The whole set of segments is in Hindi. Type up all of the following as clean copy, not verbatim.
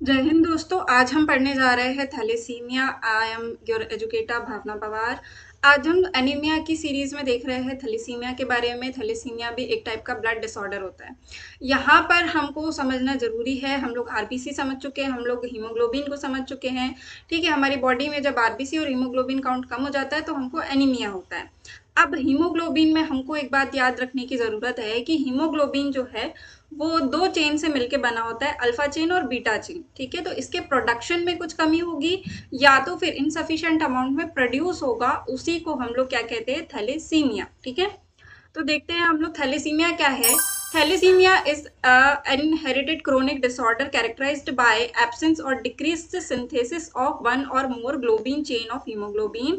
जय हिंद दोस्तों। आज हम पढ़ने जा रहे हैं thalassaemia. I am your educator Bhavna Pawar. आज हम एनीमिया की सीरीज में देख रहे हैं थैलेसीमिया के बारे में। थैलेसीमिया भी एक टाइप का ब्लड डिसऑर्डर होता है। यहाँ पर हमको समझना जरूरी है। हम लोग आरबीसी समझ चुके हैं, हम लोग हीमोग्लोबिन को समझ चुके हैं। ठीक है, हमारी बॉडी में जब आरबीसी और हीमोग्लोबिन काउंट कम हो जाता है तो हमको एनीमिया होता है। अब हीमोग्लोबिन में हमको एक बात याद रखने की जरूरत है कि हीमोग्लोबिन जो है वो दो चेन से मिलके बना होता है, अल्फा चेन और बीटा चेन। ठीक है, तो इसके प्रोडक्शन में कुछ कमी होगी या तो फिर इनसफिशिएंट अमाउंट में प्रोड्यूस होगा, उसी को हम लोग क्या कहते हैं, थैलेसीमिया। ठीक है, तो देखते हैं हम लोग थैलेसीमिया क्या है। Thalassemia is an inherited chronic disorder characterized by absence or decreased synthesis of one or more globin chain of hemoglobin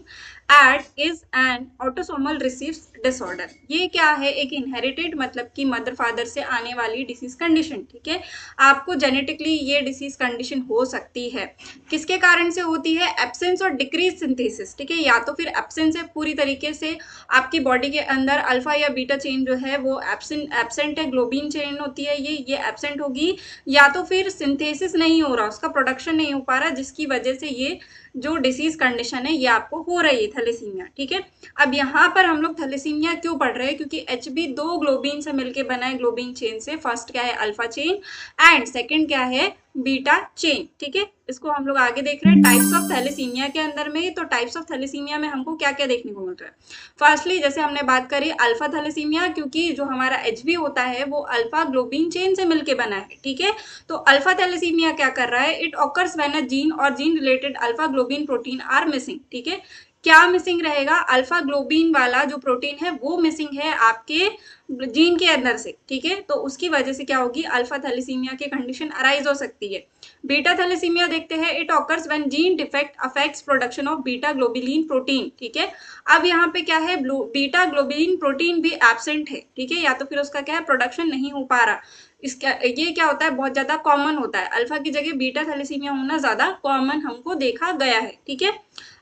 and is an autosomal recessive disorder। ये क्या है, एक इनहेरिटेड मतलब कि मदर फादर से आने वाली डिसीज कंडीशन। ठीक है, आपको जेनेटिकली ये डिसीज कंडीशन हो सकती है। किसके कारण से होती है? एब्सेंस और डिक्रीज सिंथेसिस। ठीक है, या तो फिर एब्सेंस है, पूरी तरीके से आपकी बॉडी के अंदर अल्फा या बीटा चेन जो है वो एब्सेंट है, ग्लोबिन चेन होती है ये एब्सेंट होगी, या तो फिर सिंथेसिस नहीं हो रहा, उसका प्रोडक्शन नहीं हो पा रहा, जिसकी वजह से ये जो डिसीज कंडीशन है ये आपको हो रही है, थैलेसीमिया। ठीक है, अब यहाँ पर हम लोग थैलेसीमिया क्यों पढ़ रहे हैं? क्योंकि एचबी दो ग्लोबिन से मिलकर बना है, ग्लोबिन चेन से। फर्स्ट क्या है, अल्फा चेन, एंड सेकंड क्या है, बीटा चेन। ठीक है, इसको हम लोग आगे देख रहे हैं टाइप्स ऑफ थैलेसीमिया के अंदर में। तो टाइप्स ऑफ थैलेसीमिया में हमको क्या क्या देखने को मिल रहा है? फर्स्टली जैसे हमने बात करी अल्फा थैलेसीमिया, क्योंकि जो हमारा एचबी होता है वो अल्फा ग्लोबिन चेन से मिलके बना है। ठीक है, तो अल्फा थैलेसीमिया क्या कर रहा है? It occurs when a gene or gene related alpha globin protein are missing. ठीक है, क्या मिसिंग रहेगा? अल्फा ग्लोबिन वाला जो प्रोटीन है वो मिसिंग है आपके जीन के अंदर से। ठीक है, तो उसकी वजह से क्या होगी, अल्फा थैलेसीमिया की कंडीशन अराइज हो सकती है। बीटा थैलेसीमिया देखते हैं, it occurs when gene defect affects production of beta globulin protein. ठीक है, अब यहाँ पे क्या है, बीटा ग्लोबुलिन प्रोटीन भी एब्सेंट है। ठीक है, या तो फिर उसका क्या है, प्रोडक्शन नहीं हो पा रहा। इसका ये क्या होता है, बहुत ज्यादा कॉमन होता है, अल्फा की जगह बीटा थैलेसीमिया होना ज्यादा कॉमन हमको देखा गया है। ठीक है,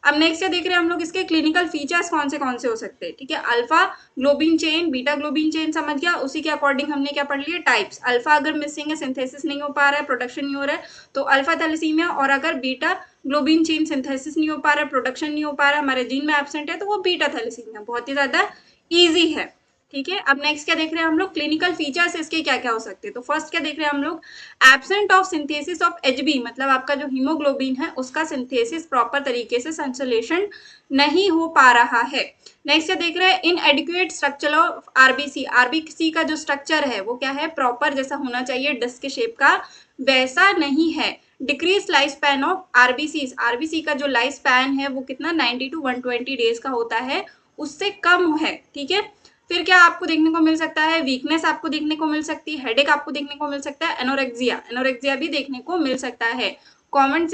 अब नेक्स्ट क्या देख रहे हैं हम लोग, इसके क्लिनिकल फीचर्स कौन से हो सकते हैं। ठीक है, alpha globin chain, beta globin chain समझ गया, उसी के अकॉर्डिंग हमने क्या पढ़ लिया, टाइप्स। अल्फा अगर मिसिंग है, सिंथेसिस नहीं हो पा रहा है, प्रोडक्शन नहीं हो रहा है, तो अल्फा थैलेसीमिया। और अगर बीटा ग्लोबिन चेन सिंथेसिस नहीं हो पा रहा है, प्रोडक्शन नहीं हो पा रहा है, हमारे जीन में एब्सेंट है, तो वो बीटा थैलेसीमिया। बहुत ही ज्यादा ईजी है। ठीक है, अब नेक्स्ट क्या देख रहे हैं हम लोग, क्लिनिकल फीचर्स इसके क्या क्या हो सकते हैं। तो फर्स्ट क्या देख रहे हैं हम लोग, absent of synthesis of HB, मतलब आपका जो हीमोग्लोबिन है उसका सिंथेसिस प्रॉपर तरीके से संश्लेषण नहीं हो पा रहा है। नेक्स्ट क्या देख रहे हैं, inadequate structure of RBC. RBC का जो स्ट्रक्चर है वो क्या है, प्रॉपर जैसा होना चाहिए डिस्क के शेप का, वैसा नहीं है। Decrease life span of RBC. RBC का जो लाइफ स्पैन है वो कितना, 90 to 120 डेज का होता है, उससे कम है। ठीक है, फिर क्या आपको देखने को मिल सकता है, वीकनेस आपको देखने को मिल सकती है, हेडेक आपको देखने को मिल सकता है, एनोरेक्सिया एनोरेक्सिया भी देखने को मिल सकता है। कमेंट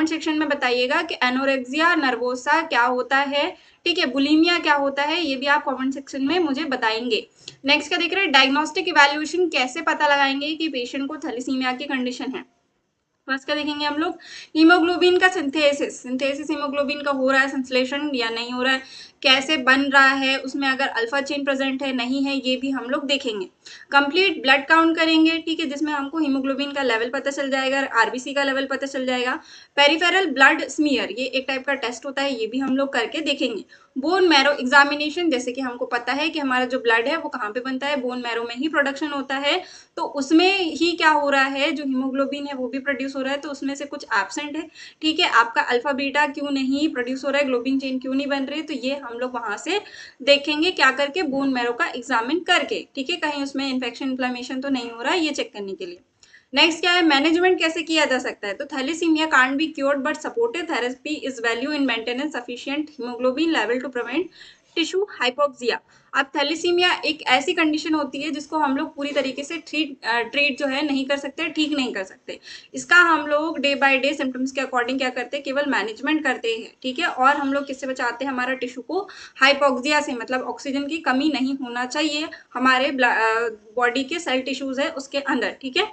सेक्शन में बताइएगा कि एनोरेक्सिया नर्वोसा क्या होता है। ठीक है, बुलिमिया क्या होता है, ये भी आप कमेंट सेक्शन में मुझे बताएंगे। नेक्स्ट क्या देख रहे हैं, डायग्नोस्टिक इवैल्यूएशन कैसे पता लगाएंगे कि पेशेंट को थैलेसीमिया की कंडीशन है। फर्स्ट क्या देखेंगे हम लोग, हीमोग्लोबिन का सिंथेसिस हीमोग्लोबिन का हो रहा है संश्लेषण या नहीं हो रहा है, कैसे बन रहा है, उसमें अगर अल्फा चेन प्रेजेंट है नहीं है, ये भी हम लोग देखेंगे। कंप्लीट ब्लड काउंट करेंगे, ठीक है, जिसमें हमको हीमोग्लोबिन का लेवल पता चल जाएगा, आरबीसी का लेवल पता चल जाएगा। पेरिफेरल ब्लड स्मीयर, ये एक टाइप का टेस्ट होता है, ये भी हम लोग करके देखेंगे। बोन मैरो एग्जामिनेशन, जैसे कि हमको पता है कि हमारा जो ब्लड है वो कहाँ पे बनता है, बोन मैरो में ही प्रोडक्शन होता है, तो उसमें ही क्या हो रहा है, जो हीमोग्लोबिन है वो भी प्रोड्यूस हो रहा है, तो उसमें से कुछ एब्सेंट है। ठीक है, आपका अल्फा बीटा क्यों नहीं प्रोड्यूस हो रहा है, ग्लोबिन चेन क्यों नहीं बन रही है, तो ये हम लोग वहां से देखेंगे, क्या करके, बोन मैरो का एग्जामिन करके। ठीक है, कहीं उसमें इन्फेक्शन इन्फ्लेमेशन तो नहीं हो रहा है, ये चेक करने के लिए। नेक्स्ट क्या है, मैनेजमेंट कैसे किया जा सकता है। तो thalassemia can't be cured but supportive therapy is value in maintenance sufficient haemoglobin level to prevent tissue hypoxia. अब थैलेसीमिया एक ऐसी कंडीशन होती है जिसको हम लोग पूरी तरीके से ट्रीट जो है नहीं कर सकते, ठीक नहीं कर सकते। इसका हम लोग डे बाय डे सिम्टम्स के अकॉर्डिंग क्या करते हैं, केवल मैनेजमेंट करते हैं। ठीक है, और हम लोग किससे बचाते हैं, हमारा टिश्यू को हाइपोक्सिया से, मतलब ऑक्सीजन की कमी नहीं होना चाहिए हमारे बॉडी के सेल टिश्यूज है उसके अंदर। ठीक है,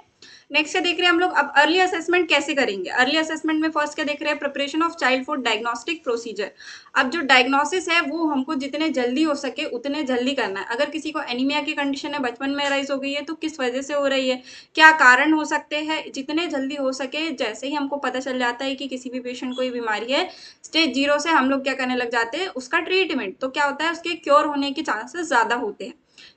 नेक्स्ट क्या देख रहे हैं हम लोग, अब अर्ली असेसमेंट कैसे करेंगे। अर्ली असेसमेंट में फर्स्ट क्या देख रहे हैं, preparation of child for diagnostic procedure. अब जो डायग्नोसिस है वो हमको जितने जल्दी हो सके उतने जल्दी करना है। अगर किसी को एनीमिया की कंडीशन है, बचपन में राइज हो गई है, तो किस वजह से हो रही है, क्या कारण हो सकते हैं, जितने जल्दी हो सके जैसे ही हमको पता चल जाता है कि किसी भी पेशेंट को ये बीमारी है, स्टेज 0 से हम लोग क्या करने लग जाते हैं, उसका ट्रीटमेंट। तो क्या होता है, उसके क्योर होने के चांसेस ज़्यादा होते हैं।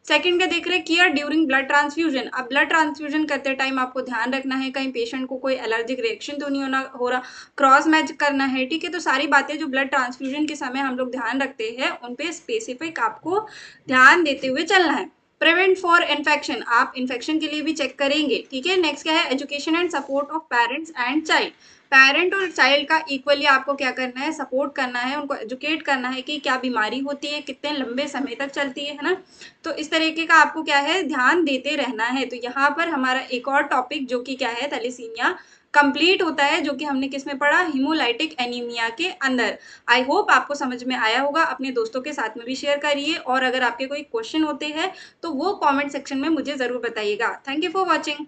सेकंड क्या देख रहे हैं, केयर ड्यूरिंग ब्लड ट्रांसफ्यूजन। अब ब्लड ट्रांसफ्यूजन करते टाइम आपको ध्यान रखना है कहीं पेशेंट को कोई एलर्जिक रिएक्शन तो नहीं हो रहा, क्रॉस मैच करना है, ठीक है। तो सारी बातें जो ब्लड ट्रांसफ्यूजन के समय हम लोग ध्यान रखते हैं उन पे स्पेसिफिक आपको ध्यान देते हुए चलना है। प्रिवेंट फॉर इन्फेक्शन, आप इन्फेक्शन के लिए भी चेक करेंगे, ठीक है। नेक्स्ट क्या है, education and support of parents and child. Parent और चाइल्ड का इक्वली आपको क्या करना है, सपोर्ट करना है, उनको एजुकेट करना है कि क्या बीमारी होती है, कितने लंबे समय तक चलती है ना। तो इस तरीके का आपको क्या है, ध्यान देते रहना है। तो यहाँ पर हमारा एक और टॉपिक जो कि क्या है, थैलेसीमिया कंप्लीट होता है, जो कि हमने किस में पढ़ा, हीमोलाइटिक एनीमिया के अंदर। आई होप आपको समझ में आया होगा। अपने दोस्तों के साथ में भी शेयर करिए, और अगर आपके कोई क्वेश्चन होते हैं तो वो कमेंट सेक्शन में मुझे जरूर बताइएगा। Thank you for watching.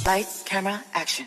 Lights, camera, action.